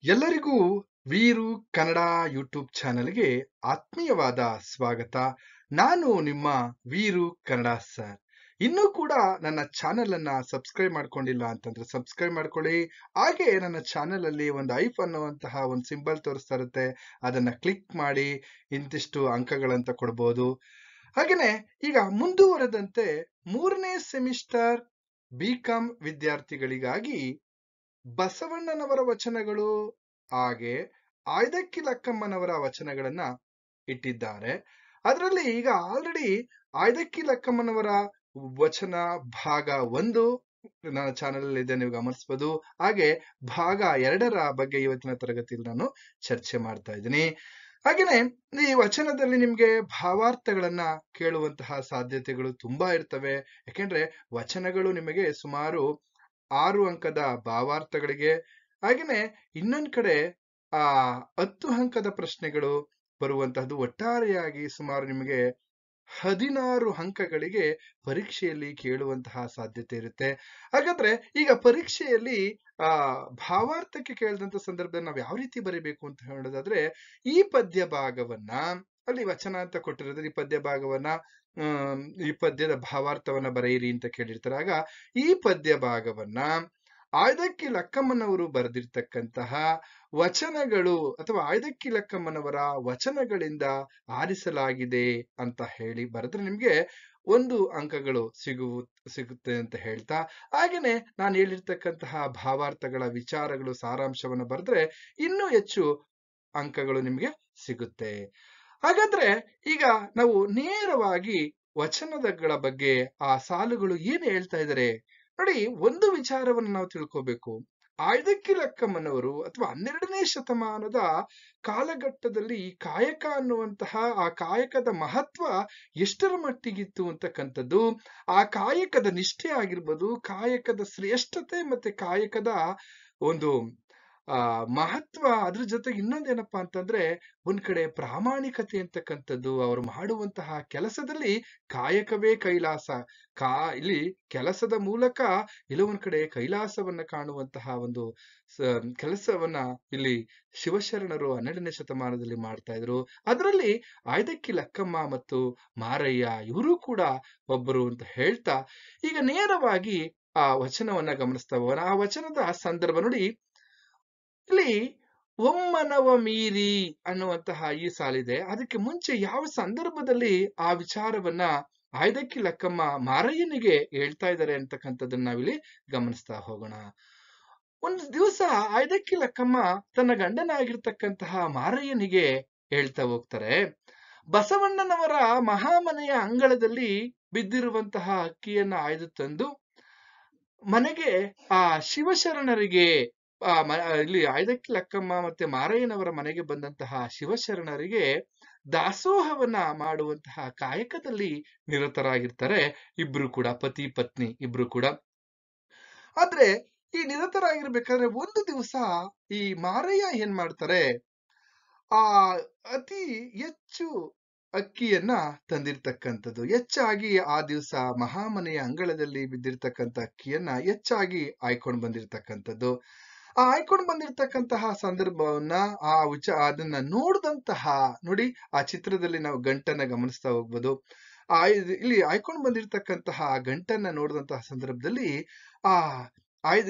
ಎಲ್ಲರಿಗೂ ವೀರು ಕನ್ನಡ ಯೂಟ್ಯೂಬ್ ಚಾನೆಲ್ಗೆ ಆತ್ಮೀಯವಾದ ಸ್ವಾಗತ. ನಾನು ನಿಮ್ಮ ವೀರು ಕನ್ನಡ ಸರ್. ಇನ್ನೂ ಕೂಡ ನನ್ನ ಚಾನೆಲ್ ಅನ್ನ ಸಬ್ಸ್ಕ್ರೈಬ್ ಮಾಡ್ಕೊಂಡಿಲ್ಲ ಅಂತಂದ್ರೆ ಸಬ್ಸ್ಕ್ರೈಬ್ ಮಾಡ್ಕೊಳ್ಳಿ. ಹಾಗೆ ನನ್ನ ಚಾನೆಲ್ ಅಲ್ಲಿ ಒಂದು ಐಫ್ ಅನ್ನುವಂತಹ ಒಂದು ಸಿಂಬಲ್ ತೋರಿಸ್ತಾ ಇರುತ್ತೆ, ಅದನ್ನ ಕ್ಲಿಕ್ ಮಾಡಿ ಇಂತಿಷ್ಟು ಅಂಕಗಳಂತ ಕೊಡ್ಬೋದು. ಹಾಗೇನೆ ಈಗ ಮುಂದುವರೆದಂತೆ 3ನೇ ಸೆಮಿಸ್ಟರ್ ಬಿಕಾಂ ವಿದ್ಯಾರ್ಥಿಗಳಿಗಾಗಿ ಬಸವಣ್ಣನವರ ವಚನಗಳು ಹಾಗೆ ಆಯ್ದಕ್ಕಿ ಲಕ್ಕಮ್ಮನವರ ವಚನಗಳನ್ನ ಇಟ್ಟಿದ್ದಾರೆ. ಅದರಲ್ಲಿ ಈಗ ಆಲ್ರೆಡಿ ಆಯ್ದಕ್ಕಿ ಲಕ್ಕಮ್ಮನವರ ವಚನ ಭಾಗ 1 ನನ್ನ ಚಾನೆಲ್ ಅಲ್ಲಿ ಇದೆ, ನೀವು ಗಮನಿಸಬಹುದು. ಹಾಗೆ ಭಾಗ 2ರ ಬಗ್ಗೆ ಇವತ್ತಿನ ತರಗತಿಯಲ್ಲಿ ನಾನು ಚರ್ಚೆ ಮಾಡ್ತಾ ಇದ್ದೀನಿ. ಹಾಗೇನೆ ಈ ವಚನದಲ್ಲಿ ನಿಮ್ಗೆ ಭಾವಾರ್ಥಗಳನ್ನ ಕೇಳುವಂತಹ ಸಾಧ್ಯತೆಗಳು ತುಂಬಾ ಇರ್ತವೆ. ಯಾಕೆಂದ್ರೆ ವಚನಗಳು ನಿಮಗೆ ಸುಮಾರು 6 ಅಂಕದ ಭಾವಾರ್ಥಗಳಿಗೆ, ಹಾಗೇನೆ ಇನ್ನೊಂದ್ ಕಡೆ ಆ 10 ಅಂಕದ ಪ್ರಶ್ನೆಗಳು ಬರುವಂತಹದ್ದು. ಒಟ್ಟಾರೆಯಾಗಿ ಸುಮಾರು ನಿಮಗೆ 16 ಅಂಕಗಳಿಗೆ ಪರೀಕ್ಷೆಯಲ್ಲಿ ಕೇಳುವಂತಹ ಸಾಧ್ಯತೆ ಇರುತ್ತೆ. ಹಾಗಾದ್ರೆ ಈಗ ಪರೀಕ್ಷೆಯಲ್ಲಿ ಆ ಭಾವಾರ್ಥಕ್ಕೆ ಕೇಳಿದಂತ ಸಂದರ್ಭದಲ್ಲಿ ನಾವು ಯಾವ ರೀತಿ ಬರೀಬೇಕು ಅಂತ ಹೇಳೋದಾದ್ರೆ, ಈ ಪದ್ಯ ಭಾಗವನ್ನ ಅಲ್ಲಿ ವಚನ ಅಂತ ಕೊಟ್ಟಿರೋದ್ರೆ ಈ ಪದ್ಯ ಭಾಗವನ್ನ ಈ ಪದ್ಯದ ಭಾವಾರ್ಥವನ್ನ ಬರೆಯಿರಿ ಅಂತ ಕೇಳಿರ್ತಾರೆ. ಆಗ ಈ ಪದ್ಯ ಭಾಗವನ್ನ ಆಯ್ದಕ್ಕಿ ಲಕ್ಕಮ್ಮನವರು ಬರೆದಿರ್ತಕ್ಕಂತಹ ವಚನಗಳು ಅಥವಾ ಆಯ್ದಕ್ಕಿ ಲಕ್ಕಮ್ಮನವರ ವಚನಗಳಿಂದ ಆರಿಸಲಾಗಿದೆ ಅಂತ ಹೇಳಿ ಬರೆದ್ರೆ ನಿಮ್ಗೆ 1 ಅಂಕಗಳು ಸಿಗುತ್ತೆ ಅಂತ ಹೇಳ್ತಾ, ಹಾಗೇನೆ ನಾನು ಹೇಳಿರ್ತಕ್ಕಂತಹ ಭಾವಾರ್ಥಗಳ ವಿಚಾರಗಳು ಸಾರಾಂಶವನ್ನು ಬರೆದ್ರೆ ಇನ್ನೂ ಹೆಚ್ಚು ಅಂಕಗಳು ನಿಮ್ಗೆ ಸಿಗುತ್ತೆ. ಹಾಗಾದ್ರೆ ಈಗ ನಾವು ನೇರವಾಗಿ ವಚನಗಳ ಬಗ್ಗೆ ಆ ಸಾಲುಗಳು ಏನ್ ಹೇಳ್ತಾ ಇದ್ದಾರೆ ನೋಡಿ. ಒಂದು ವಿಚಾರವನ್ನು ನಾವು ತಿಳ್ಕೋಬೇಕು. ಆಯ್ದಕ್ಕಿ ಲಕ್ಕಮ್ಮನವರು ಅಥವಾ 12ನೇ ಶತಮಾನದ ಕಾಲಘಟ್ಟದಲ್ಲಿ ಈ ಕಾಯಕ ಅನ್ನುವಂತಹ ಆ ಕಾಯಕದ ಮಹತ್ವ ಎಷ್ಟರ ಮಟ್ಟಿಗಿತ್ತು ಅಂತಕ್ಕಂಥದ್ದು, ಆ ಕಾಯಕದ ನಿಷ್ಠೆ ಆಗಿರ್ಬೋದು, ಕಾಯಕದ ಶ್ರೇಷ್ಠತೆ ಮತ್ತೆ ಕಾಯಕದ ಒಂದು ಮಹತ್ವ, ಅದ್ರ ಜೊತೆಗೆ ಇನ್ನೊಂದೇನಪ್ಪಾ ಅಂತಂದ್ರೆ ಒಂದ್ ಕಡೆ ಪ್ರಾಮಾಣಿಕತೆ ಅಂತಕ್ಕಂಥದ್ದು. ಅವರು ಮಾಡುವಂತಹ ಕೆಲಸದಲ್ಲಿ ಕಾಯಕವೇ ಕೈಲಾಸ. ಇಲ್ಲಿ ಕೆಲಸದ ಮೂಲಕ ಎಲ್ಲೊಂದ್ ಕಡೆ ಕೈಲಾಸವನ್ನ ಕಾಣುವಂತಹ ಒಂದು ಕೆಲಸವನ್ನ ಇಲ್ಲಿ ಶಿವಶರಣರು 12ನೇ ಶತಮಾನದಲ್ಲಿ ಮಾಡ್ತಾ ಇದ್ರು. ಅದರಲ್ಲಿ ಆಯ್ದಕ್ಕಿ ಲಕ್ಕಮ್ಮ ಮತ್ತು ಮಾರಯ್ಯ ಇವರು ಕೂಡ ಒಬ್ಬರು ಅಂತ ಹೇಳ್ತಾ, ಈಗ ನೇರವಾಗಿ ಆ ವಚನವನ್ನ ಗಮನಿಸ್ತಾ ಹೋಗೋಣ. ಆ ವಚನದ ಸಂದರ್ಭ ನೋಡಿ. ಇಲ್ಲಿ ಒಮ್ಮನವ ಮೀರಿ ಅನ್ನುವಂತಹ ಈ ಸಾಲಿದೆ. ಅದಕ್ಕೆ ಮುಂಚೆ ಯಾವ ಸಂದರ್ಭದಲ್ಲಿ ಆ ವಿಚಾರವನ್ನ ಆಯ್ದಕ್ಕಿ ಲಕ್ಕಮ್ಮ ಮಾರಯ್ಯನಿಗೆ ಹೇಳ್ತಾ ಇದ್ದಾರೆ ಅಂತಕ್ಕಂಥದ್ದನ್ನ ನಾವಿಲ್ಲಿ ಗಮನಿಸ್ತಾ ಹೋಗೋಣ. ಒಂದು ದಿವಸ ಆಯ್ದಕ್ಕಿ ಲಕ್ಕಮ್ಮ ತನ್ನ ಗಂಡನಾಗಿರ್ತಕ್ಕಂತಹ ಮಾರಯ್ಯನಿಗೆ ಹೇಳ್ತಾ ಹೋಗ್ತಾರೆ, ಬಸವಣ್ಣನವರ ಮಹಾಮನೆಯ ಅಂಗಳದಲ್ಲಿ ಬಿದ್ದಿರುವಂತಹ ಅಕ್ಕಿಯನ್ನ ಆಯ್ದು ತಂದು ಮನೆಗೆ ಆ ಶಿವಶರಣರಿಗೆ ಇಲ್ಲಿ ಆಯ್ದಕ್ಕಿ ಲಕ್ಕಮ್ಮ ಮತ್ತೆ ಮಾರಯ್ಯನವರ ಮನೆಗೆ ಬಂದಂತಹ ಶಿವಶರಣರಿಗೆ ದಾಸೋಹವನ್ನ ಮಾಡುವಂತಹ ಕಾಯಕದಲ್ಲಿ ನಿರತರಾಗಿರ್ತಾರೆ ಇಬ್ರು ಕೂಡ, ಪತಿ ಪತ್ನಿ ಇಬ್ರು ಕೂಡ. ಆದ್ರೆ ಈ ನಿರತರಾಗಿರ್ಬೇಕಾದ್ರೆ ಒಂದು ದಿವಸ ಈ ಮಾರಯ್ಯ ಏನ್ ಮಾಡ್ತಾರೆ, ಆ ಅತಿ ಹೆಚ್ಚು ಅಕ್ಕಿಯನ್ನ ತಂದಿರ್ತಕ್ಕಂಥದ್ದು, ಹೆಚ್ಚಾಗಿ ಆ ದಿವಸ ಮಹಾಮನೆಯ ಅಂಗಳದಲ್ಲಿ ಬಿದ್ದಿರ್ತಕ್ಕಂಥ ಅಕ್ಕಿಯನ್ನ ಹೆಚ್ಚಾಗಿ ಆಯ್ಕೊಂಡು ಬಂದಿರ್ತಕ್ಕಂಥದ್ದು. ಆ ಆಯ್ಕೊಂಡು ಬಂದಿರ್ತಕ್ಕಂತಹ ಸಂದರ್ಭವನ್ನ ಅದನ್ನ ನೋಡಿದಂತಹ ನೋಡಿ, ಆ ಚಿತ್ರದಲ್ಲಿ ನಾವು ಗಂಟನ್ನ ಗಮನಿಸ್ತಾ ಹೋಗ್ಬೋದು. ಇಲ್ಲಿ ಆಯ್ಕೊಂಡು ಬಂದಿರ್ತಕ್ಕಂತಹ ಗಂಟನ್ನ ನೋಡಿದಂತಹ ಸಂದರ್ಭದಲ್ಲಿ ಆ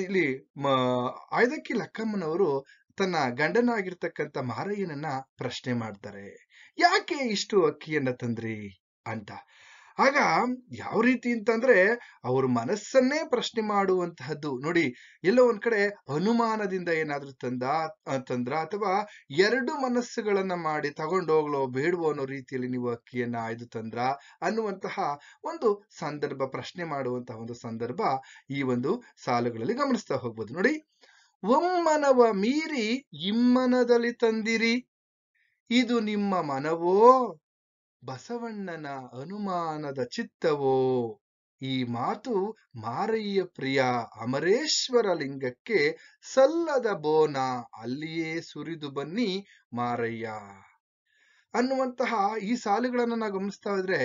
ಇಲ್ಲಿ ಆಯ್ದಕ್ಕಿ ಲಕ್ಕಮ್ಮನವರು ತನ್ನ ಗಂಡನಾಗಿರ್ತಕ್ಕಂಥ ಮಾರಯ್ಯನನ್ನ ಪ್ರಶ್ನೆ ಮಾಡ್ತಾರೆ, ಯಾಕೆ ಇಷ್ಟು ಅಕ್ಕಿಯನ್ನ ತಂದ್ರಿ ಅಂತ. ಆಗ ಯಾವ ರೀತಿ ಅಂತಂದ್ರೆ ಅವ್ರ ಮನಸ್ಸನ್ನೇ ಪ್ರಶ್ನೆ ಮಾಡುವಂತಹದ್ದು ನೋಡಿ. ಎಲ್ಲೋ ಒಂದ್ ಕಡೆ ಅನುಮಾನದಿಂದ ಏನಾದ್ರೂ ತಂದ್ರ ಅಥವಾ 2 ಮನಸ್ಸುಗಳನ್ನ ಮಾಡಿ ತಗೊಂಡೋಗ್ಲೋ ಬೇಡವೋ ಅನ್ನೋ ರೀತಿಯಲ್ಲಿ ನೀವು ಅಕ್ಕಿಯನ್ನ ಆಯ್ದು ತಂದ್ರ ಅನ್ನುವಂತಹ ಒಂದು ಸಂದರ್ಭ, ಪ್ರಶ್ನೆ ಮಾಡುವಂತಹ ಒಂದು ಸಂದರ್ಭ ಈ ಒಂದು ಸಾಲುಗಳಲ್ಲಿ ಗಮನಿಸ್ತಾ ಹೋಗ್ಬೋದು ನೋಡಿ. ಒಮ್ಮನವ ಮೀರಿ ಇಮ್ಮನದಲ್ಲಿ ತಂದಿರಿ, ಇದು ನಿಮ್ಮ ಮನವೋ ಬಸವಣ್ಣನ ಅನುಮಾನದ ಚಿತ್ತವೋ. ಈ ಮಾತು ಮಾರಯ್ಯ ಪ್ರಿಯ ಅಮರೇಶ್ವರ ಲಿಂಗಕ್ಕೆ ಸಲ್ಲದ ಬೋನ, ಅಲ್ಲಿಯೇ ಸುರಿದು ಬನ್ನಿ ಮಾರಯ್ಯ ಅನ್ನುವಂತಹ ಈ ಸಾಲುಗಳನ್ನ ನಾವು ಗಮನಿಸ್ತಾ ಇದ್ರೆ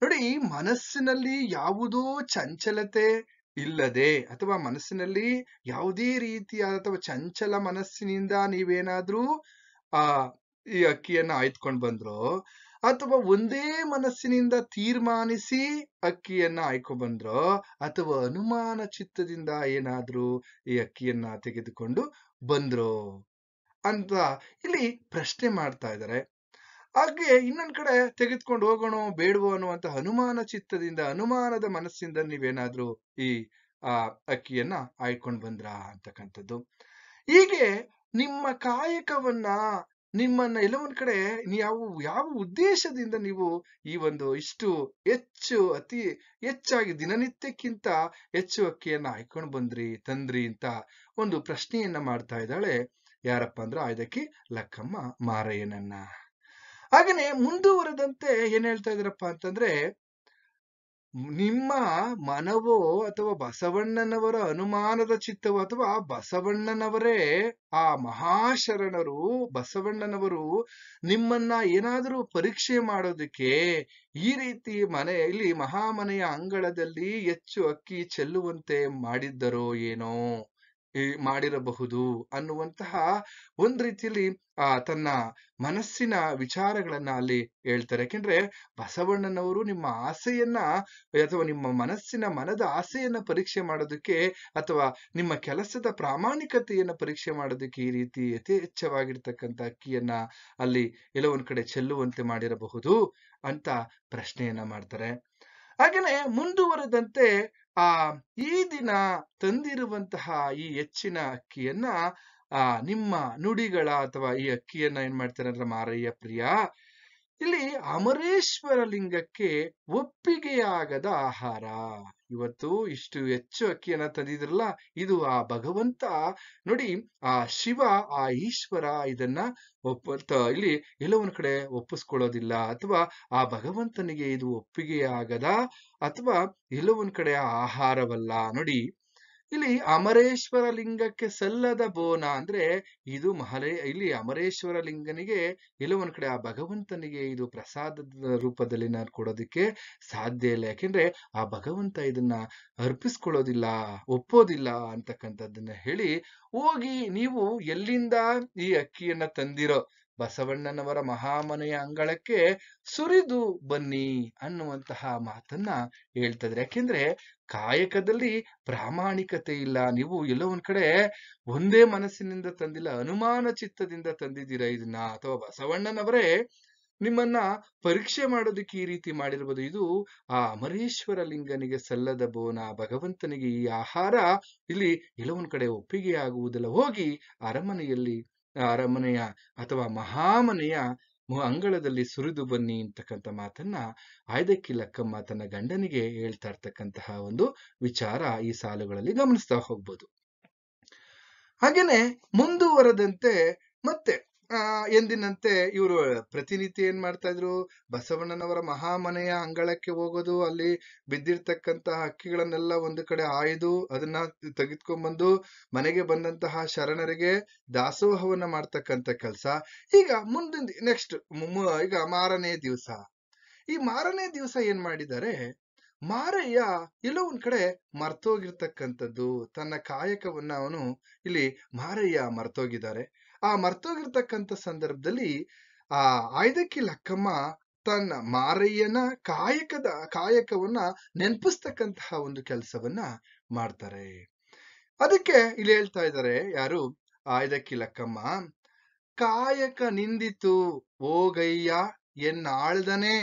ನೋಡಿ, ಮನಸ್ಸಿನಲ್ಲಿ ಯಾವುದೋ ಚಂಚಲತೆ ಇಲ್ಲದೆ ಅಥವಾ ಮನಸ್ಸಿನಲ್ಲಿ ಯಾವುದೇ ರೀತಿಯ ಅಥವಾ ಚಂಚಲ ಮನಸ್ಸಿನಿಂದ ನೀವೇನಾದ್ರೂ ಆ ಈ ಅಕ್ಕಿಯನ್ನ ಆಯ್ದುಕೊಂಡು ಬಂದ್ರೋ, ಅಥವಾ ಒಂದೇ ಮನಸ್ಸಿನಿಂದ ತೀರ್ಮಾನಿಸಿ ಅಕ್ಕಿಯನ್ನ ಆಯ್ಕೊಂಡು ಬಂದ್ರೋ, ಅಥವಾ ಅನುಮಾನ ಚಿತ್ತದಿಂದ ಏನಾದ್ರೂ ಈ ಅಕ್ಕಿಯನ್ನ ತೆಗೆದುಕೊಂಡು ಬಂದ್ರೋ ಅಂತ ಇಲ್ಲಿ ಪ್ರಶ್ನೆ ಮಾಡ್ತಾ ಇದ್ದಾರೆ. ಹಾಗೆ ಇನ್ನೊಂದ್ ಕಡೆ ತೆಗೆದುಕೊಂಡು ಹೋಗೋಣೋ ಬೇಡವೋ ಅನ್ನುವಂತ ಅನುಮಾನ ಚಿತ್ತದಿಂದ, ಅನುಮಾನದ ಮನಸ್ಸಿಂದ ನೀವೇನಾದ್ರೂ ಈ ಆ ಅಕ್ಕಿಯನ್ನ ಆಯ್ಕೊಂಡು ಬಂದ್ರಾ ಅಂತಕ್ಕಂಥದ್ದು. ಹೀಗೆ ನಿಮ್ಮ ಕಾಯಕವನ್ನ, ನಿಮ್ಮನ್ನ ಎಲ್ಲೋ ಒಂದ್ ಕಡೆ ಯಾವ ಯಾವ ಉದ್ದೇಶದಿಂದ ನೀವು ಈ ಒಂದು ಇಷ್ಟು ಹೆಚ್ಚು ಅತಿ ಹೆಚ್ಚಾಗಿ ದಿನನಿತ್ಯಕ್ಕಿಂತ ಹೆಚ್ಚು ಅಕ್ಕಿಯನ್ನ ಆಯ್ಕೊಂಡು ತಂದ್ರಿ ಅಂತ ಒಂದು ಪ್ರಶ್ನೆಯನ್ನ ಮಾಡ್ತಾ ಇದ್ದಾಳೆ. ಯಾರಪ್ಪ ಅಂದ್ರೆ ಆಯ್ದಕ್ಕಿ ಲಕ್ಕಮ್ಮ ಮಾರಯ್ಯನನ್ನ. ಹಾಗೇನೆ ಮುಂದುವರೆದಂತೆ ಏನ್ ಹೇಳ್ತಾ ಇದಾರಪ್ಪ ಅಂತಂದ್ರೆ, ನಿಮ್ಮ ಮನವೋ ಅಥವಾ ಬಸವಣ್ಣನವರ ಅನುಮಾನದ ಚಿತ್ತವೋ ಅಥವಾ ಬಸವಣ್ಣನವರೇ ಆ ಮಹಾಶರಣರು ಬಸವಣ್ಣನವರು ನಿಮ್ಮನ್ನ ಏನಾದರೂ ಪರೀಕ್ಷೆ ಮಾಡೋದಕ್ಕೆ ಈ ರೀತಿ ಇಲ್ಲಿ ಮಹಾಮನೆಯ ಅಂಗಳದಲ್ಲಿ ಹೆಚ್ಚು ಅಕ್ಕಿ ಚೆಲ್ಲುವಂತೆ ಮಾಡಿದ್ದರೋ ಏನೋ ಮಾಡಿರಬಹುದು ಅನ್ನುವಂತಹ ಒಂದ್ ರೀತಿಯಲ್ಲಿ ತನ್ನ ಮನಸ್ಸಿನ ವಿಚಾರಗಳನ್ನ ಅಲ್ಲಿ ಹೇಳ್ತಾರೆ. ಯಾಕೆಂದ್ರೆ ಬಸವಣ್ಣನವರು ನಿಮ್ಮ ಆಸೆಯನ್ನ ಅಥವಾ ನಿಮ್ಮ ಮನದ ಆಸೆಯನ್ನ ಪರೀಕ್ಷೆ ಮಾಡೋದಕ್ಕೆ ಅಥವಾ ನಿಮ್ಮ ಕೆಲಸದ ಪ್ರಾಮಾಣಿಕತೆಯನ್ನ ಪರೀಕ್ಷೆ ಮಾಡೋದಕ್ಕೆ ಈ ರೀತಿ ಯಥೇಚ್ಛವಾಗಿರ್ತಕ್ಕಂಥ ಅಕ್ಕಿಯನ್ನ ಅಲ್ಲಿ ಎಲ್ಲೋ ಒಂದ್ ಕಡೆ ಚೆಲ್ಲುವಂತೆ ಮಾಡಿರಬಹುದು ಅಂತ ಪ್ರಶ್ನೆಯನ್ನ ಮಾಡ್ತಾರೆ. ಹಾಗೇನೆ ಮುಂದುವರೆದಂತೆ ಈ ದಿನ ತಂದಿರುವಂತಹ ಈ ಹೆಚ್ಚಿನ ಅಕ್ಕಿಯನ್ನ ನಿಮ್ಮ ನುಡಿಗಳ ಅಥವಾ ಈ ಅಕ್ಕಿಯನ್ನ ಏನ್ ಮಾಡ್ತಾರೆ ಅಂದ್ರೆ ಮಾರಯ್ಯ ಪ್ರಿಯ, ಇಲ್ಲಿ ಅಮರೇಶ್ವರ ಲಿಂಗಕ್ಕೆ ಒಪ್ಪಿಗೆಯಾಗದ ಆಹಾರ. ಇವತ್ತು ಇಷ್ಟು ಹೆಚ್ಚು ಅಕ್ಕಿಯನ್ನ ತಂದಿದ್ರಲ್ಲ, ಇದು ಆ ಭಗವಂತ ನೋಡಿ, ಆ ಶಿವ ಆ ಈಶ್ವರ ಇದನ್ನ ಇಲ್ಲಿ ಎಲ್ಲೋ ಒಂದ್ ಕಡೆ ಒಪ್ಪಿಸ್ಕೊಳ್ಳೋದಿಲ್ಲ, ಅಥವಾ ಆ ಭಗವಂತನಿಗೆ ಇದು ಒಪ್ಪಿಗೆಯಾಗದ ಅಥವಾ ಎಲ್ಲೋ ಒಂದ್ ಕಡೆ ಆಹಾರವಲ್ಲ. ನೋಡಿ, ಇಲ್ಲಿ ಅಮರೇಶ್ವರ ಲಿಂಗಕ್ಕೆ ಸಲ್ಲದ ಬೋನ ಅಂದ್ರೆ ಇದು ಇಲ್ಲಿ ಅಮರೇಶ್ವರ ಲಿಂಗನಿಗೆ ಎಲ್ಲೋ ಒಂದ್ ಕಡೆ ಆ ಭಗವಂತನಿಗೆ ಇದು ಪ್ರಸಾದದ ರೂಪದಲ್ಲಿ ನಾನು ಕೊಡೋದಕ್ಕೆ ಸಾಧ್ಯ ಇಲ್ಲ. ಯಾಕೆಂದ್ರೆ ಆ ಭಗವಂತ ಇದನ್ನ ಅರ್ಪಿಸ್ಕೊಳ್ಳೋದಿಲ್ಲ, ಒಪ್ಪೋದಿಲ್ಲ ಅಂತಕ್ಕಂಥದ್ದನ್ನ ಹೇಳಿ, ಹೋಗಿ ನೀವು ಎಲ್ಲಿಂದ ಈ ಅಕ್ಕಿಯನ್ನ ತಂದಿರೋ ಬಸವಣ್ಣನವರ ಮಹಾಮನೆಯ ಅಂಗಳಕ್ಕೆ ಸುರಿದು ಬನ್ನಿ ಅನ್ನುವಂತಹ ಮಾತನ್ನ ಹೇಳ್ತಾ ಇದ್ರೆ. ಯಾಕೆಂದ್ರೆ ಕಾಯಕದಲ್ಲಿ ಪ್ರಾಮಾಣಿಕತೆ ಇಲ್ಲ. ನೀವು ಎಲ್ಲೋ ಒಂದ್ ಕಡೆ ಒಂದೇ ಮನಸ್ಸಿನಿಂದ ತಂದಿಲ್ಲ, ಅನುಮಾನ ಚಿತ್ತದಿಂದ ತಂದಿದ್ದೀರಾ ಇದನ್ನ, ಅಥವಾ ಬಸವಣ್ಣನವರೇ ನಿಮ್ಮನ್ನ ಪರೀಕ್ಷೆ ಮಾಡೋದಕ್ಕೆ ಈ ರೀತಿ ಮಾಡಿರ್ಬೋದು. ಇದು ಆ ಅಮರೇಶ್ವರ ಲಿಂಗನಿಗೆ ಸಲ್ಲದ ಬೋನ, ಭಗವಂತನಿಗೆ ಈ ಆಹಾರ ಇಲ್ಲಿ ಎಲ್ಲೋ ಒಂದ್ ಕಡೆ ಒಪ್ಪಿಗೆಯಾಗುವುದಿಲ್ಲ. ಹೋಗಿ ಅರಮನೆಯ ಅಥವಾ ಮಹಾಮನೆಯ ಅಂಗಳದಲ್ಲಿ ಸುರಿದು ಬನ್ನಿ ಅಂತಕ್ಕಂಥ ಮಾತನ್ನ ಆಯ್ದಕ್ಕಿ ಲಕ್ಕಮ್ಮ ತನ್ನ ಗಂಡನಿಗೆ ಹೇಳ್ತಾ ಇರ್ತಕ್ಕಂತಹ ಒಂದು ವಿಚಾರ ಈ ಸಾಲುಗಳಲ್ಲಿ ಗಮನಿಸ್ತಾ ಹೋಗ್ಬೋದು. ಹಾಗೇನೆ ಮುಂದುವರೆದಂತೆ ಮತ್ತೆ ಎಂದಿನಂತೆ ಇವರು ಪ್ರತಿನಿತ್ಯ ಏನ್ ಮಾಡ್ತಾ ಇದ್ರು, ಬಸವಣ್ಣನವರ ಮಹಾಮನೆಯ ಅಂಗಳಕ್ಕೆ ಹೋಗೋದು, ಅಲ್ಲಿ ಬಿದ್ದಿರ್ತಕ್ಕಂತಹ ಅಕ್ಕಿಗಳನ್ನೆಲ್ಲ ಒಂದು ಕಡೆ ಆಯ್ದು ಅದನ್ನ ತೆಗೆದುಕೊಂಡ್ಬಂದು ಮನೆಗೆ ಬಂದಂತಹ ಶರಣರಿಗೆ ದಾಸೋಹವನ್ನ ಮಾಡ್ತಕ್ಕಂಥ ಕೆಲಸ. ಈಗ ಮುಂದಿನ ನೆಕ್ಸ್ಟ್ ಈಗ ಮಾರನೇ ದಿವಸ, ಈ ಮಾರನೇ ದಿವಸ ಏನ್ ಮಾಡಿದ್ದಾರೆ, ಮಾರಯ್ಯ ಎಲ್ಲೋ ಒಂದ್ ಕಡೆ ಮರ್ತೋಗಿರ್ತಕ್ಕಂಥದ್ದು, ತನ್ನ ಕಾಯಕವನ್ನ ಅವನು ಇಲ್ಲಿ ಮಾರಯ್ಯ ಮರ್ತೋಗಿದ್ದಾರೆ. ಆ ಮರ್ತೋಗಿರ್ತಕ್ಕಂಥ ಸಂದರ್ಭದಲ್ಲಿ ಆಯ್ದಕ್ಕಿ ಲಕ್ಕಮ್ಮ ತನ್ನ ಮಾರಯ್ಯನ ಕಾಯಕವನ್ನ ನೆನಪಿಸ್ತಕ್ಕಂತಹ ಒಂದು ಕೆಲಸವನ್ನ ಮಾಡ್ತಾರೆ. ಅದಕ್ಕೆ ಇಲ್ಲಿ ಹೇಳ್ತಾ ಇದ್ದಾರೆ ಯಾರು, ಆಯ್ದಕ್ಕಿ ಲಕ್ಕಮ್ಮ, ಕಾಯಕ ನಿಂದಿತು ಓಗಯ್ಯ ಎನ್ನಾಳ್ದನೆ,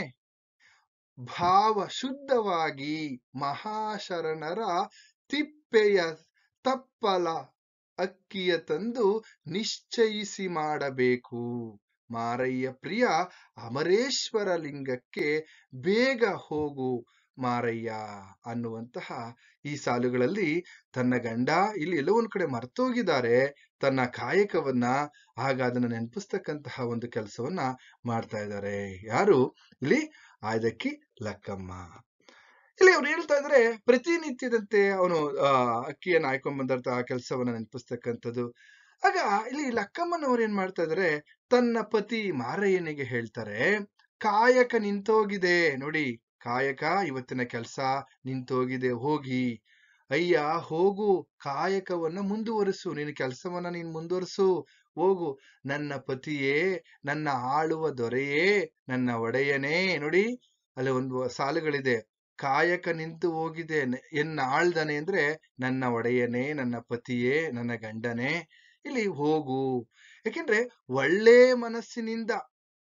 ಭಾವ ಶುದ್ಧವಾಗಿ ಮಹಾಶರಣರ ತಿಪ್ಪೆಯ ತಪ್ಪಲ ಅಕ್ಕಿಯ ತಂದು ನಿಶ್ಚಯಿಸಿ ಮಾಡಬೇಕು. ಮಾರಯ್ಯ ಪ್ರಿಯ, ಅಮರೇಶ್ವರ ಲಿಂಗಕ್ಕೆ ಬೇಗ ಹೋಗು ಮಾರಯ್ಯ ಅನ್ನುವಂತಹ ಈ ಸಾಲುಗಳಲ್ಲಿ ತನ್ನ ಗಂಡ ಇಲ್ಲಿ ಎಲ್ಲೋ ಒಂದ್ ಕಡೆ ಮರ್ತೋಗಿದ್ದಾರೆ ತನ್ನ ಕಾಯಕವನ್ನ, ಆಗ ಅದನ್ನ ನೆನಪಿಸ್ತಕ್ಕಂತಹ ಒಂದು ಕೆಲಸವನ್ನ ಮಾಡ್ತಾ ಇದ್ದಾರೆ. ಯಾರು ಇಲ್ಲಿ ಆಯ್ದಕ್ಕಿ ಲಕ್ಕಮ್ಮ. ಇಲ್ಲಿ ಅವ್ರು ಹೇಳ್ತಾ ಇದ್ರೆ ಪ್ರತಿನಿತ್ಯದಂತೆ ಅವನು ಅಕ್ಕಿಯನ್ನು ಆಯ್ಕೊಂಡ್ ಬಂದಿರ್ತ ಆ ಕೆಲಸವನ್ನ ನೆನಪಿಸ್ತಕ್ಕಂಥದ್ದು. ಆಗ ಇಲ್ಲಿ ಲಕ್ಕಮ್ಮನವ್ರು ಏನ್ ಮಾಡ್ತಾ ಇದಾರೆ, ತನ್ನ ಪತಿ ಮಾರಯ್ಯನಿಗೆ ಹೇಳ್ತಾರೆ, ಕಾಯಕ ನಿಂತೋಗಿದೆ ನೋಡಿ, ಕಾಯಕ ಇವತ್ತಿನ ಕೆಲಸ ನಿಂತೋಗಿದೆ, ಹೋಗಿ ಅಯ್ಯ ಹೋಗು, ಕಾಯಕವನ್ನ ಮುಂದುವರಿಸು, ನಿನ್ನ ಕೆಲಸವನ್ನ ನೀನ್ ಮುಂದುವರಿಸು, ಹೋಗು. ನನ್ನ ಪತಿಯೇ, ನನ್ನ ಆಳುವ ದೊರೆಯೇ, ನನ್ನ ಒಡೆಯನೇ. ನೋಡಿ, ಅಲ್ಲಿ ಒಂದು ಸಾಲುಗಳಿದೆ. ಕಾಯಕ ನಿಂತು ಹೋಗಿದೆ, ಎನ್ನ ಆಳ್ದನೆ ಅಂದ್ರೆ ನನ್ನ ಒಡೆಯನೇ, ನನ್ನ ಪತಿಯೇ, ನನ್ನ ಗಂಡನೇ. ಇಲ್ಲಿ ಹೋಗು. ಯಾಕೆಂದ್ರೆ ಒಳ್ಳೆ ಮನಸ್ಸಿನಿಂದ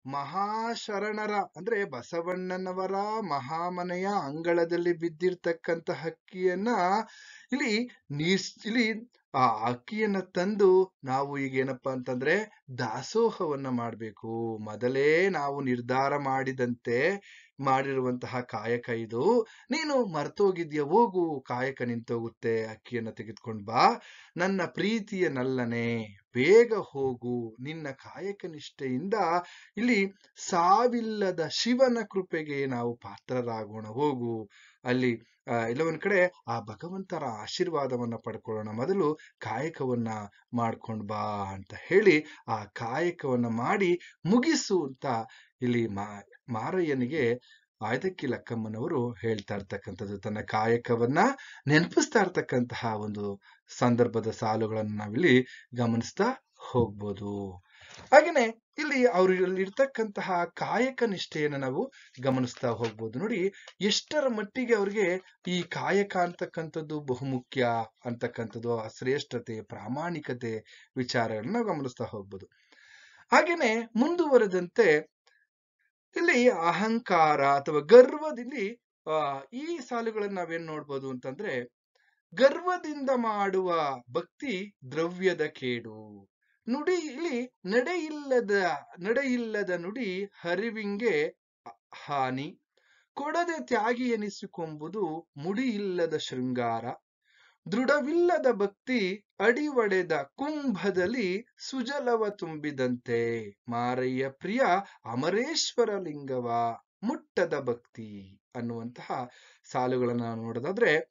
ಮಹಾಶರಣರ ಅಂದ್ರೆ ಬಸವಣ್ಣನವರ ಮಹಾಮನೆಯ ಅಂಗಳದಲ್ಲಿ ಬಿದ್ದಿರ್ತಕ್ಕಂಥ ಹಕ್ಕಿಯನ್ನ ಇಲ್ಲಿ ಇಲ್ಲಿ ಆ ಅಕ್ಕಿಯನ್ನ ತಂದು ನಾವು ಈಗ ಏನಪ್ಪಾ ಅಂತಂದ್ರೆ ದಾಸೋಹವನ್ನ ಮಾಡ್ಬೇಕು. ಮೊದಲೇ ನಾವು ನಿರ್ಧಾರ ಮಾಡಿರುವಂತಹ ಕಾಯಕ ಇದು. ನೀನು ಮರ್ತೋಗಿದ್ಯ, ಹೋಗು, ಕಾಯಕ ನಿಂತೋಗುತ್ತೆ, ಅಕ್ಕಿಯನ್ನ ತೆಗೆದುಕೊಂಡ್ ಬಾ. ನನ್ನ ಪ್ರೀತಿಯ ನಲ್ಲನೆ, ಬೇಗ ಹೋಗು. ನಿನ್ನ ಕಾಯಕ ನಿಷ್ಠೆಯಿಂದ ಇಲ್ಲಿ ಸಾವಿಲ್ಲದ ಶಿವನ ಕೃಪೆಗೆ ನಾವು ಪಾತ್ರರಾಗೋಣ. ಹೋಗು. ಅಲ್ಲಿ ಎಲ್ಲ ಒಂದ್ ಕಡೆ ಆ ಭಗವಂತರ ಆಶೀರ್ವಾದವನ್ನ ಪಡ್ಕೊಳ್ಳೋಣ. ಮೊದಲು ಕಾಯಕವನ್ನ ಮಾಡ್ಕೊಂಡ್ ಬಾ ಅಂತ ಹೇಳಿ ಆ ಕಾಯಕವನ್ನ ಮಾಡಿ ಮುಗಿಸು ಅಂತ ಇಲ್ಲಿ ಮಾರಯ್ಯನಿಗೆ ಆಯ್ದಕ್ಕಿ ಲಕ್ಕಮ್ಮನವರು ಹೇಳ್ತಾ ಇರ್ತಕ್ಕಂಥದ್ದು. ತನ್ನ ಕಾಯಕವನ್ನ ನೆನಪಿಸ್ತಾ ಇರ್ತಕ್ಕಂತಹ ಒಂದು ಸಂದರ್ಭದ ಸಾಲುಗಳನ್ನು ನಾವಿಲ್ಲಿ ಗಮನಿಸ್ತಾ ಹೋಗ್ಬೋದು. ಹಾಗೇನೆ ಇಲ್ಲಿ ಅವ್ರಲ್ಲಿ ಇರ್ತಕ್ಕಂತಹ ಕಾಯಕ ನಿಷ್ಠೆಯನ್ನು ನಾವು ಗಮನಿಸ್ತಾ ಹೋಗ್ಬೋದು. ನೋಡಿ, ಎಷ್ಟರ ಮಟ್ಟಿಗೆ ಅವ್ರಿಗೆ ಈ ಕಾಯಕ ಅಂತಕ್ಕಂಥದ್ದು ಬಹುಮುಖ್ಯ ಅಂತಕ್ಕಂಥದ್ದು, ಆ ಶ್ರೇಷ್ಠತೆ, ಪ್ರಾಮಾಣಿಕತೆ ವಿಚಾರಗಳನ್ನ ನಾವು ಗಮನಿಸ್ತಾ ಹೋಗ್ಬೋದು. ಹಾಗೇನೆ ಮುಂದುವರೆದಂತೆ ಇಲ್ಲಿ ಅಹಂಕಾರ ಅಥವಾ ಗರ್ವದಲ್ಲಿ ಈ ಸಾಲುಗಳನ್ನ ನಾವೇನ್ ನೋಡ್ಬೋದು ಅಂತಂದ್ರೆ, ಗರ್ವದಿಂದ ಮಾಡುವ ಭಕ್ತಿ ದ್ರವ್ಯದ ಕೇಡು. ನುಡಿ ಇಲ್ಲಿ ನಡೆಯಿಲ್ಲದ ನುಡಿ ಹರಿವಿಂಗೆ ಹಾನಿ. ಕೊಡದೆ ತ್ಯಾಗಿ ಎನಿಸಿಕೊಂಬುದು ಮುಡಿಯಿಲ್ಲದ ಶೃಂಗಾರ. ದೃಢವಿಲ್ಲದ ಭಕ್ತಿ ಅಡಿವಡೆದ ಕುಂಭದಲ್ಲಿ ಸುಜಲವ ತುಂಬಿದಂತೆ. ಮಾರಯ್ಯ ಪ್ರಿಯ ಅಮರೇಶ್ವರ ಲಿಂಗವ ಮುಟ್ಟದ ಭಕ್ತಿ ಅನ್ನುವಂತಹ ಸಾಲುಗಳನ್ನ ನಾವು ನೋಡೋದಾದ್ರೆ,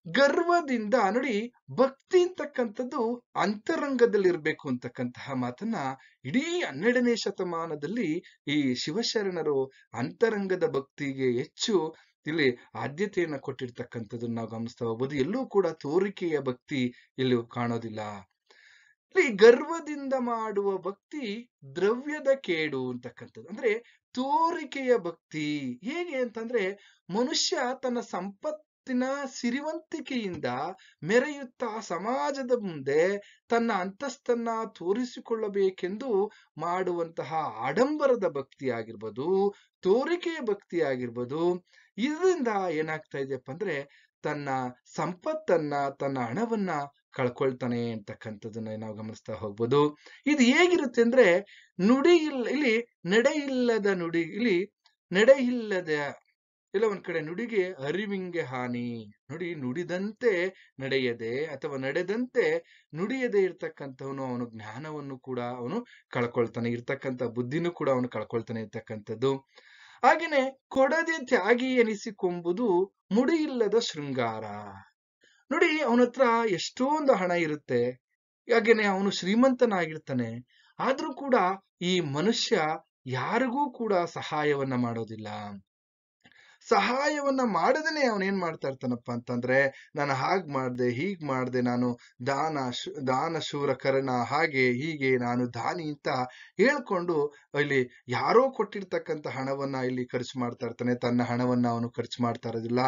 ಗರ್ವದಿಂದ ನೋಡಿ, ಭಕ್ತಿ ಅಂತಕ್ಕಂಥದ್ದು ಅಂತರಂಗದಲ್ಲಿರ್ಬೇಕು ಅಂತಕ್ಕಂತಹ ಮಾತನ್ನ ಇಡೀ 12ನೇ ಶತಮಾನದಲ್ಲಿ ಈ ಶಿವಶರಣರು ಅಂತರಂಗದ ಭಕ್ತಿಗೆ ಹೆಚ್ಚು ಇಲ್ಲಿ ಆದ್ಯತೆಯನ್ನ ಕೊಟ್ಟಿರ್ತಕ್ಕಂಥದ್ದನ್ನ ನಾವು ಗಮನಿಸ್ತಾ ಹೋಗ್ಬೋದು. ಎಲ್ಲೂ ಕೂಡ ತೋರಿಕೆಯ ಭಕ್ತಿ ಇಲ್ಲಿ ಕಾಣೋದಿಲ್ಲ. ಇಲ್ಲಿ ಗರ್ವದಿಂದ ಮಾಡುವ ಭಕ್ತಿ ದ್ರವ್ಯದ ಕೇಡು ಅಂತಕ್ಕಂಥದ್ದು. ಅಂದ್ರೆ ತೋರಿಕೆಯ ಭಕ್ತಿ ಹೇಗೆ ಅಂತಂದ್ರೆ, ಮನುಷ್ಯ ತನ್ನ ಸಂಪತ್ತಿನ ಸಿರಿವಂತಿಕೆಯಿಂದ ಮೆರೆಯುತ್ತಾ ಸಮಾಜದ ಮುಂದೆ ತನ್ನ ಅಂತಸ್ತನ್ನ ತೋರಿಸಿಕೊಳ್ಳಬೇಕೆಂದು ಮಾಡುವಂತಹ ಆಡಂಬರದ ಭಕ್ತಿ ಆಗಿರ್ಬೋದು, ತೋರಿಕೆಯ ಭಕ್ತಿ ಆಗಿರ್ಬೋದು. ಇದರಿಂದ ಏನಾಗ್ತಾ ಇದೆಯಪ್ಪ ಅಂದ್ರೆ, ತನ್ನ ಸಂಪತ್ತನ್ನ, ತನ್ನ ಹಣವನ್ನ ಕಳ್ಕೊಳ್ತಾನೆ ಅಂತಕ್ಕಂಥದ್ದನ್ನ ನಾವು ಗಮನಿಸ್ತಾ ಹೋಗ್ಬೋದು. ಇದು ಹೇಗಿರುತ್ತೆ ಅಂದ್ರೆ, ಇಲ್ಲಿ ನಡೆಯಿಲ್ಲದ ನುಡಿ, ಇಲ್ಲಿ ನಡೆಯಿಲ್ಲದ ಇಲ್ಲ ಒಂದ್ ಕಡೆ ನುಡಿಗೆ ಅರಿವಿಂಗೆ ಹಾನಿ. ನುಡಿ ನುಡಿದಂತೆ ನಡೆಯದೆ ಅಥವಾ ನಡೆದಂತೆ ನುಡಿಯದೆ ಇರ್ತಕ್ಕಂಥವನು ಅವನು ಜ್ಞಾನವನ್ನು ಕೂಡ ಅವನು ಕಳ್ಕೊಳ್ತಾನೆ, ಇರ್ತಕ್ಕಂಥ ಬುದ್ಧಿನೂ ಕೂಡ ಅವನು ಕಳ್ಕೊಳ್ತಾನೆ ಇರ್ತಕ್ಕಂಥದ್ದು. ಹಾಗೇನೆ ಕೊಡದೆ ತ್ಯಾಗಿ ಎನಿಸಿಕೊಂಬುದು ಮುಡಿಯಿಲ್ಲದ ಶೃಂಗಾರ. ನೋಡಿ, ಅವನ ಹತ್ರ ಎಷ್ಟೊಂದು ಹಣ ಇರುತ್ತೆ, ಹಾಗೇನೆ ಅವನು ಶ್ರೀಮಂತನಾಗಿರ್ತಾನೆ, ಆದ್ರೂ ಕೂಡ ಈ ಮನುಷ್ಯ ಯಾರಿಗೂ ಕೂಡ ಸಹಾಯವನ್ನ ಮಾಡೋದಿಲ್ಲ. ಸಹಾಯವನ್ನ ಮಾಡದೇನೆ ಅವನೇನ್ ಮಾಡ್ತಾ ಇರ್ತಾನಪ್ಪ ಅಂತಂದ್ರೆ, ನಾನು ಹಾಗ್ ಮಾಡ್ದೆ, ಹೀಗ್ ಮಾಡ್ದೆ, ನಾನು ದಾನ ಶೂರ ಕರ್ಣ, ಹಾಗೆ ಹೀಗೆ ನಾನು ದಾನಿ ಅಂತ ಹೇಳ್ಕೊಂಡು ಇಲ್ಲಿ ಯಾರೋ ಕೊಟ್ಟಿರ್ತಕ್ಕಂಥ ಹಣವನ್ನ ಇಲ್ಲಿ ಖರ್ಚು ಮಾಡ್ತಾ ಇರ್ತಾನೆ. ತನ್ನ ಹಣವನ್ನ ಅವನು ಖರ್ಚು ಮಾಡ್ತಾ ಇರೋದಿಲ್ಲ.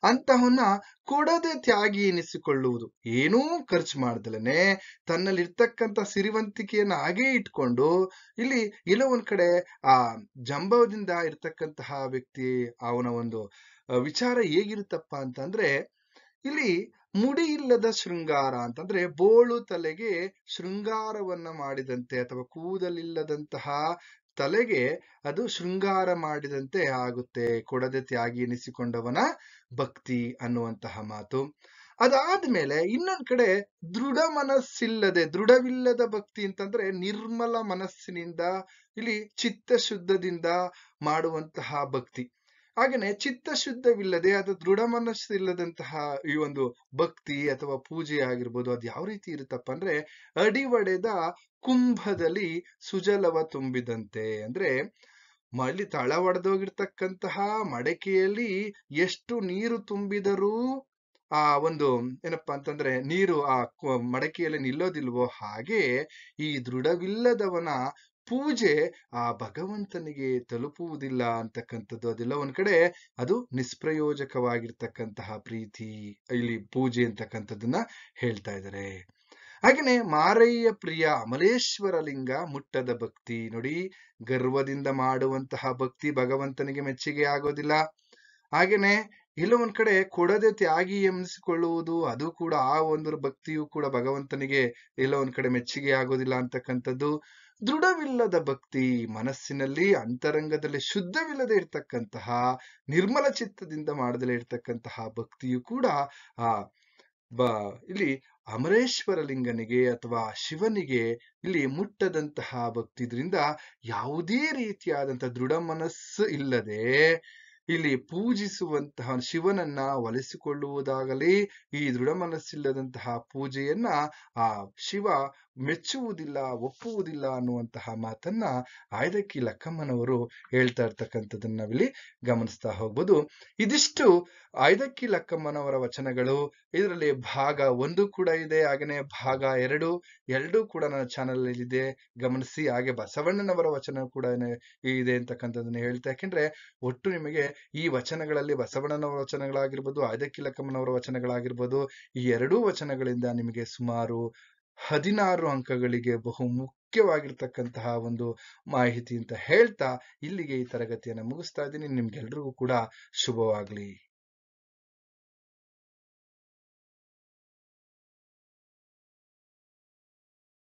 ಅಂತಹವನ್ನ ಕೊಡದೆ ತ್ಯಾಗಿ ಎನಿಸಿಕೊಳ್ಳುವುದು, ಏನೂ ಖರ್ಚು ಮಾಡ್ದಲೇನೆ ತನ್ನಲ್ಲಿರ್ತಕ್ಕಂಥ ಸಿರಿವಂತಿಕೆಯನ್ನ ಹಾಗೆ ಇಟ್ಕೊಂಡು ಇಲ್ಲಿ ಎಲ್ಲೋ ಒಂದ್ ಕಡೆ ಆ ಜಂಬವದಿಂದ ಇರ್ತಕ್ಕಂತಹ ವ್ಯಕ್ತಿ ಅವನ ಒಂದು ವಿಚಾರ ಹೇಗಿರುತ್ತಪ್ಪ ಅಂತಂದ್ರೆ, ಇಲ್ಲಿ ಮುಡಿ ಇಲ್ಲದ ಶೃಂಗಾರ ಅಂತಂದ್ರೆ ಬೋಳು ತಲೆಗೆ ಶೃಂಗಾರವನ್ನ ಮಾಡಿದಂತೆ ಅಥವಾ ಕೂದಲಿಲ್ಲದಂತಹ ತಲೆಗೆ ಅದು ಶೃಂಗಾರ ಮಾಡಿದಂತೆ ಆಗುತ್ತೆ. ಕೊಡದೆ ತ್ಯಾಗಿ ಎನಿಸಿಕೊಂಡವನ ಭಕ್ತಿ ಅನ್ನುವಂತಹ ಮಾತು. ಅದಾದ್ಮೇಲೆ ಇನ್ನೊಂದ್ ಕಡೆ ದೃಢವಿಲ್ಲದ ಭಕ್ತಿ ಅಂತಂದ್ರೆ ನಿರ್ಮಲ ಮನಸ್ಸಿನಿಂದ ಇಲ್ಲಿ ಚಿತ್ತಶುದ್ಧದಿಂದ ಮಾಡುವಂತಹ ಭಕ್ತಿ. ಹಾಗೇನೆ ಚಿತ್ತಶುದ್ಧವಿಲ್ಲದೆ ಅದು ದೃಢ ಮನಸ್ಸಿಲ್ಲದಂತಹ ಈ ಒಂದು ಭಕ್ತಿ ಅಥವಾ ಪೂಜೆ ಆಗಿರ್ಬೋದು, ಅದು ಯಾವ ರೀತಿ ಇರುತ್ತಪ್ಪ ಅಂದ್ರೆ, ಅಡಿವಡೆದ ಕುಂಭದಲ್ಲಿ ಸುಜಲವ ತುಂಬಿದಂತೆ. ಅಂದ್ರೆ ತಳ ಒಡೆದೋಗಿರ್ತಕ್ಕಂತಹ ಮಡಕೆಯಲ್ಲಿ ಎಷ್ಟು ನೀರು ತುಂಬಿದರೂ ಒಂದು ಏನಪ್ಪಾ ಅಂತಂದ್ರೆ ನೀರು ಮಡಕೆಯಲ್ಲಿ ನಿಲ್ಲೋದಿಲ್ವೋ ಹಾಗೆ ಈ ದೃಢವಿಲ್ಲದವನ ಪೂಜೆ ಆ ಭಗವಂತನಿಗೆ ತಲುಪುವುದಿಲ್ಲ ಅಂತಕ್ಕಂಥದ್ದು. ಅದೆಲ್ಲ ಒಂದ್ ಕಡೆ ಅದು ನಿಷ್ಪ್ರಯೋಜಕವಾಗಿರ್ತಕ್ಕಂತಹ ಪ್ರೀತಿ, ಇಲ್ಲಿ ಪೂಜೆ ಅಂತಕ್ಕಂಥದ್ದನ್ನ ಹೇಳ್ತಾ ಇದ್ದಾರೆ. ಹಾಗೇನೆ ಮಾರಯ್ಯ ಪ್ರಿಯ ಅಮಲೇಶ್ವರ ಲಿಂಗ ಮುಟ್ಟದ ಭಕ್ತಿ ನೋಡಿ, ಗರ್ವದಿಂದ ಮಾಡುವಂತಹ ಭಕ್ತಿ ಭಗವಂತನಿಗೆ ಮೆಚ್ಚುಗೆ ಆಗೋದಿಲ್ಲ. ಹಾಗೇನೆ ಇಲ್ಲ ಒಂದ್ ಕಡೆ ಕೊಡದೆ ತ್ಯಾಗಿ ಎನ್ನಿಸಿಕೊಳ್ಳುವುದು, ಅದು ಕೂಡ ಆ ಒಂದು ಭಕ್ತಿಯು ಕೂಡ ಭಗವಂತನಿಗೆ ಎಲ್ಲ ಒಂದ್ ಕಡೆ ಮೆಚ್ಚುಗೆ ಆಗೋದಿಲ್ಲ ಅಂತಕ್ಕಂಥದ್ದು. ದೃಢವಿಲ್ಲದ ಭಕ್ತಿ, ಮನಸ್ಸಿನಲ್ಲಿ ಅಂತರಂಗದಲ್ಲಿ ಶುದ್ಧವಿಲ್ಲದೆ ಇರ್ತಕ್ಕಂತಹ, ನಿರ್ಮಲ ಚಿತ್ತದಿಂದ ಮಾಡದಲೇ ಇರ್ತಕ್ಕಂತಹ ಭಕ್ತಿಯು ಕೂಡ ಆ ಇಲ್ಲಿ ಅಮರೇಶ್ವರ ಲಿಂಗನಿಗೆ ಅಥವಾ ಶಿವನಿಗೆ ಇಲ್ಲಿ ಮುಟ್ಟದಂತಹ ಭಕ್ತಿ. ಇದರಿಂದ ಯಾವುದೇ ರೀತಿಯಾದಂತಹ ದೃಢ ಮನಸ್ಸು ಇಲ್ಲದೆ ಇಲ್ಲಿ ಪೂಜಿಸುವಂತಹ ಶಿವನನ್ನ ಒಲಿಸಿಕೊಳ್ಳುವುದಾಗಲಿ, ಈ ದೃಢ ಮನಸ್ಸಿಲ್ಲದಂತಹ ಪೂಜೆಯನ್ನ ಆ ಶಿವ ಮೆಚ್ಚುವುದಿಲ್ಲ, ಒಪ್ಪುವುದಿಲ್ಲ ಅನ್ನುವಂತಹ ಮಾತನ್ನ ಆಯ್ದಕ್ಕಿ ಲಕ್ಕಮ್ಮನವರು ಹೇಳ್ತಾ ಇರ್ತಕ್ಕಂಥದ್ದನ್ನ ನಾವಿಲ್ಲಿ ಗಮನಿಸ್ತಾ ಹೋಗ್ಬೋದು. ಇದಿಷ್ಟು ಆಯ್ದಕ್ಕಿ ಲಕ್ಕಮ್ಮನವರ ವಚನಗಳು. ಇದರಲ್ಲಿ ಭಾಗ 1 ಕೂಡ ಇದೆ, ಹಾಗೇನೆ ಭಾಗ 2 ಕೂಡ ನನ್ನ ಚಾನಲ್ ಅಲ್ಲಿ ಇದೆ, ಗಮನಿಸಿ. ಹಾಗೆ ಬಸವಣ್ಣನವರ ವಚನ ಕೂಡ ಇದೆ ಅಂತಕ್ಕಂಥದ್ದನ್ನ ಹೇಳ್ತಾ, ಯಾಕೆಂದ್ರೆ ಒಟ್ಟು ನಿಮಗೆ ಈ ವಚನಗಳಲ್ಲಿ ಬಸವಣ್ಣನವರ ವಚನಗಳಾಗಿರ್ಬೋದು, ಆಯ್ದಕ್ಕಿ ಲಕ್ಕಮ್ಮನವರ ವಚನಗಳಾಗಿರ್ಬೋದು, ಈ 2 ವಚನಗಳಿಂದ ನಿಮಗೆ ಸುಮಾರು 16 ಅಂಕಗಳಿಗೆ ಬಹು ಮುಖ್ಯವಾಗಿರ್ತಕ್ಕಂತಹ ಒಂದು ಮಾಹಿತಿ ಅಂತ ಹೇಳ್ತಾ ಇಲ್ಲಿಗೆ ಈ ತರಗತಿಯನ್ನು ಮುಗಿಸ್ತಾ ಇದ್ದೀನಿ. ನಿಮ್ಗೆಲ್ರಿಗೂ ಕೂಡ ಶುಭವಾಗ್ಲಿ.